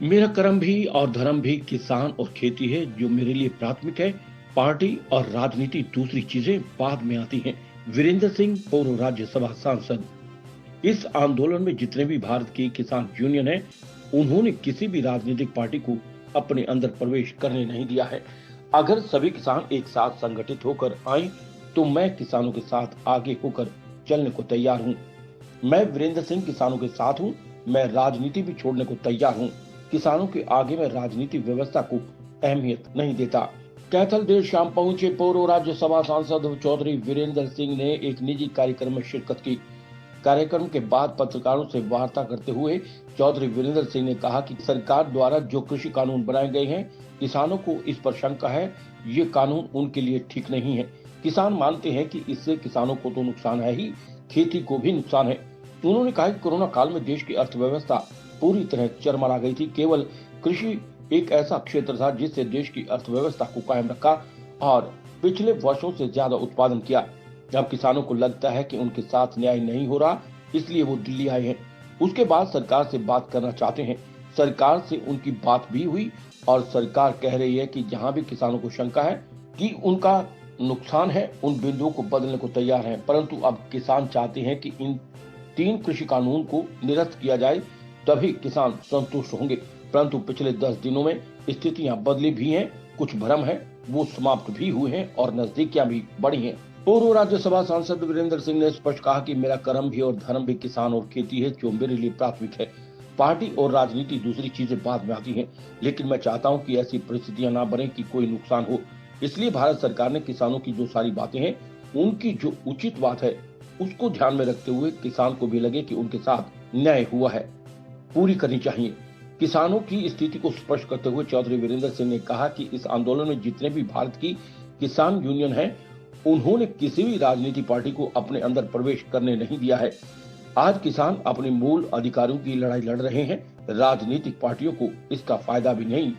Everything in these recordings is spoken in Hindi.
मेरा कर्म भी और धर्म भी किसान और खेती है, जो मेरे लिए प्राथमिक है। पार्टी और राजनीति दूसरी चीजें बाद में आती हैं। वीरेंद्र सिंह, पूर्व राज्यसभा सांसद। इस आंदोलन में जितने भी भारत की किसान यूनियन है, उन्होंने किसी भी राजनीतिक पार्टी को अपने अंदर प्रवेश करने नहीं दिया है। अगर सभी किसान एक साथ संगठित होकर आए, तो मैं किसानों के साथ आगे होकर चलने को तैयार हूँ। मैं वीरेंद्र सिंह किसानों के साथ हूँ। मैं राजनीति भी छोड़ने को तैयार हूँ। किसानों के आगे मैं राजनीति व्यवस्था को अहमियत नहीं देता। कैथल देर शाम पहुंचे पूर्व राज्यसभा सांसद चौधरी वीरेंद्र सिंह ने एक निजी कार्यक्रम में शिरकत की। कार्यक्रम के बाद पत्रकारों से वार्ता करते हुए चौधरी वीरेंद्र सिंह ने कहा कि सरकार द्वारा जो कृषि कानून बनाए गए हैं, किसानों को इस पर शंका है। ये कानून उनके लिए ठीक नहीं है। किसान मानते हैं कि इससे किसानों को तो नुकसान है ही, खेती को भी नुकसान है। उन्होंने कहा कि कोरोना काल में देश की अर्थव्यवस्था पूरी तरह चरमरा गई थी। केवल कृषि एक ऐसा क्षेत्र था जिससे देश की अर्थव्यवस्था को कायम रखा और पिछले वर्षों से ज्यादा उत्पादन किया। अब किसानों को लगता है कि उनके साथ न्याय नहीं हो रहा, इसलिए वो दिल्ली आए हैं। उसके बाद सरकार से बात करना चाहते हैं। सरकार से उनकी बात भी हुई और सरकार कह रही है कि जहां भी किसानों को शंका है कि उनका नुकसान है, उन बिंदुओं को बदलने को तैयार है। परंतु अब किसान चाहते हैं कि इन 3 कृषि कानून को निरस्त किया जाए, तभी किसान संतुष्ट होंगे। परंतु पिछले 10 दिनों में स्थितियां बदली भी हैं, कुछ भ्रम है वो समाप्त भी हुए हैं और नजदीकियां भी बढ़ी हैं। पूर्व राज्यसभा सांसद वीरेंद्र सिंह ने स्पष्ट कहा कि मेरा कर्म भी और धर्म भी किसान और खेती है, जो मेरे लिए प्राथमिक है। पार्टी और राजनीति दूसरी चीजें बाद में आती हैं, लेकिन मैं चाहता हूं कि ऐसी परिस्थितियां ना बने कि कोई नुकसान हो। इसलिए भारत सरकार ने किसानों की जो सारी बातें हैं, उनकी जो उचित बात है, उसको ध्यान में रखते हुए किसान को भी लगे कि उनके साथ न्याय हुआ है, पूरी करनी चाहिए। किसानों की स्थिति को स्पष्ट करते हुए चौधरी वीरेंद्र सिंह ने कहा कि इस आंदोलन में जितने भी भारत की किसान यूनियन है, उन्होंने किसी भी राजनीतिक पार्टी को अपने अंदर प्रवेश करने नहीं दिया है। आज किसान अपने मूल अधिकारों की लड़ाई लड़ रहे हैं। राजनीतिक पार्टियों को इसका फायदा भी नहीं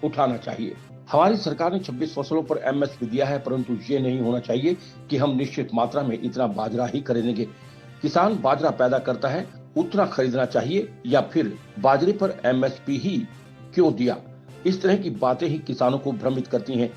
उठाना चाहिए। हमारी सरकार ने 26 फसलों पर एमएसपी दिया है, परंतु ये नहीं होना चाहिए कि हम निश्चित मात्रा में इतना बाजरा ही खरीदेंगे। किसान बाजरा पैदा करता है, उतना खरीदना चाहिए, या फिर बाजरे पर एमएसपी ही क्यों दिया। इस तरह की बातें ही किसानों को भ्रमित करती हैं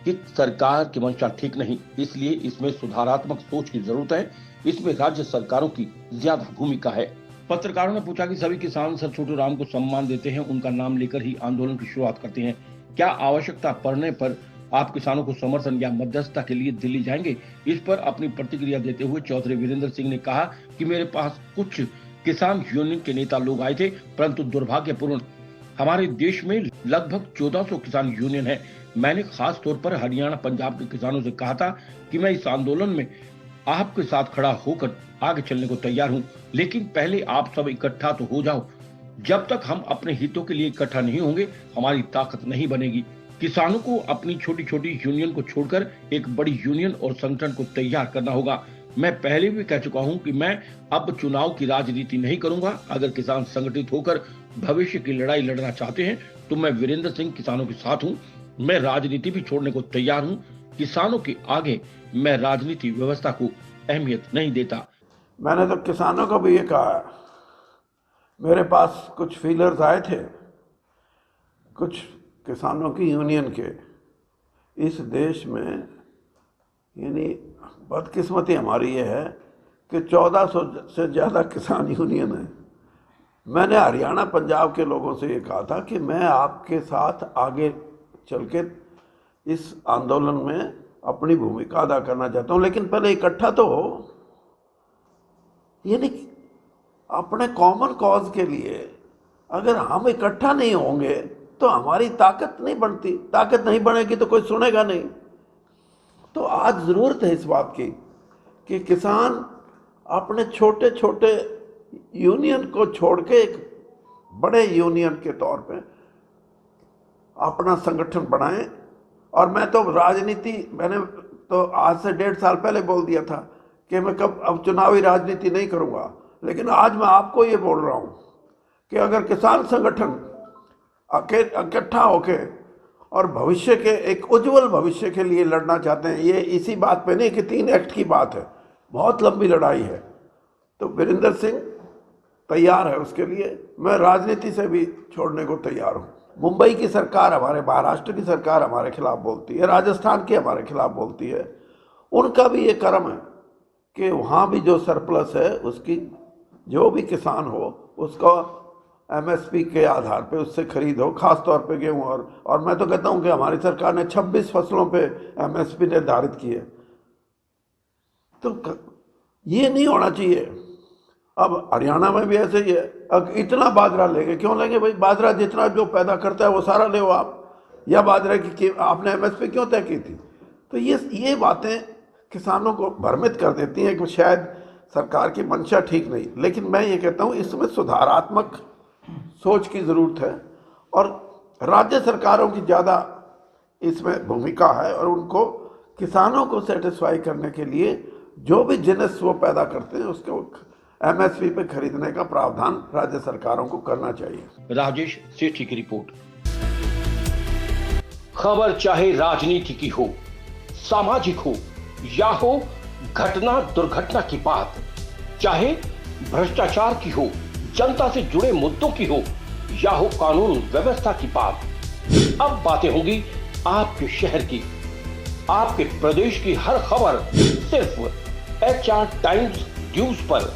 कि सरकार की मंशा ठीक नहीं। इसलिए इसमें सुधारात्मक सोच की जरूरत है। इसमें राज्य सरकारों की ज्यादा भूमिका है। पत्रकारों ने पूछा कि सभी किसान सर छोटू राम को सम्मान देते हैं, उनका नाम लेकर ही आंदोलन की शुरुआत करते हैं। क्या आवश्यकता पड़ने पर आप किसानों को समर्थन या मध्यस्थता के लिए दिल्ली जाएंगे? इस पर अपनी प्रतिक्रिया देते हुए चौधरी वीरेंद्र सिंह ने कहा कि मेरे पास कुछ किसान यूनियन के नेता लोग आए थे, परंतु दुर्भाग्यपूर्ण हमारे देश में लगभग 1400 किसान यूनियन है। मैंने खास तौर पर हरियाणा, पंजाब के किसानों से कहा था कि मैं इस आंदोलन में आपके साथ खड़ा होकर आगे चलने को तैयार हूं, लेकिन पहले आप सब इकट्ठा तो हो जाओ। जब तक हम अपने हितों के लिए इकट्ठा नहीं होंगे, हमारी ताकत नहीं बनेगी। किसानों को अपनी छोटी छोटी यूनियन को छोड़कर एक बड़ी यूनियन और संगठन को तैयार करना होगा। मैं पहले भी कह चुका हूं कि मैं अब चुनाव की राजनीति नहीं करूंगा। अगर किसान संगठित होकर भविष्य की लड़ाई लड़ना चाहते हैं, तो मैं वीरेंद्र सिंह किसानों के साथ हूं। मैं राजनीति भी छोड़ने को तैयार हूं। किसानों के आगे मैं राजनीति व्यवस्था को अहमियत नहीं देता। मैंने तो किसानों को भी ये कहा है। मेरे पास कुछ फीलर्स आए थे, कुछ किसानों की यूनियन के। इस देश में यानी बदकिस्मती हमारी ये है कि 1400 से ज़्यादा किसान यूनियन है। मैंने हरियाणा, पंजाब के लोगों से ये कहा था कि मैं आपके साथ आगे चल के इस आंदोलन में अपनी भूमिका अदा करना चाहता हूँ, लेकिन पहले इकट्ठा तो हो। यानी अपने कॉमन कॉज के लिए अगर हम इकट्ठा नहीं होंगे तो हमारी ताकत नहीं बनती। ताकत नहीं बनेगी तो कोई सुनेगा नहीं। तो आज ज़रूरत है इस बात की कि किसान अपने छोटे छोटे यूनियन को छोड़ के एक बड़े यूनियन के तौर पे अपना संगठन बनाएं। और मैं तो राजनीति, मैंने तो आज से 1.5 साल पहले बोल दिया था कि मैं कब अब चुनावी राजनीति नहीं करूंगा। लेकिन आज मैं आपको ये बोल रहा हूं कि अगर किसान संगठन इकट्ठा होके और भविष्य के, एक उज्जवल भविष्य के लिए लड़ना चाहते हैं, ये इसी बात पे नहीं कि 3 एक्ट की बात है, बहुत लंबी लड़ाई है। तो वीरेंद्र सिंह तैयार है उसके लिए। मैं राजनीति से भी छोड़ने को तैयार हूँ। मुंबई की सरकार हमारे, महाराष्ट्र की सरकार हमारे खिलाफ बोलती है, राजस्थान की हमारे खिलाफ बोलती है। उनका भी ये कर्म है कि वहाँ भी जो सरप्लस है उसकी, जो भी किसान हो उसको एमएसपी के आधार पे उससे खरीद हो, खास तौर पे गेहूँ। और मैं तो कहता हूँ कि हमारी सरकार ने 26 फसलों पे एमएसपी निर्धारित की है। तो ये नहीं होना चाहिए। अब हरियाणा में भी ऐसे ही है। अब इतना बाजरा लेंगे, क्यों लेंगे भाई? बाजरा जितना जो पैदा करता है वो सारा ले आप, या बाजरे की आपने एमएसपी क्यों तय की थी? तो ये बातें किसानों को भ्रमित कर देती हैं कि शायद सरकार की मंशा ठीक नहीं। लेकिन मैं ये कहता हूँ इसमें सुधारात्मक सोच की ज़रूरत है और राज्य सरकारों की ज़्यादा इसमें भूमिका है, और उनको किसानों को सेटिस्फाई करने के लिए जो भी जिन्स वो पैदा करते हैं उसको एमएसपी पे खरीदने का प्रावधान राज्य सरकारों को करना चाहिए। राजेश सेठी की रिपोर्ट। खबर चाहे राजनीति की हो, सामाजिक हो या हो घटना दुर्घटना की बात, चाहे भ्रष्टाचार की हो, जनता से जुड़े मुद्दों की हो या हो कानून व्यवस्था की बात, अब बातें होंगी आपके शहर की, आपके प्रदेश की हर खबर सिर्फ HR टाइम्स न्यूज पर।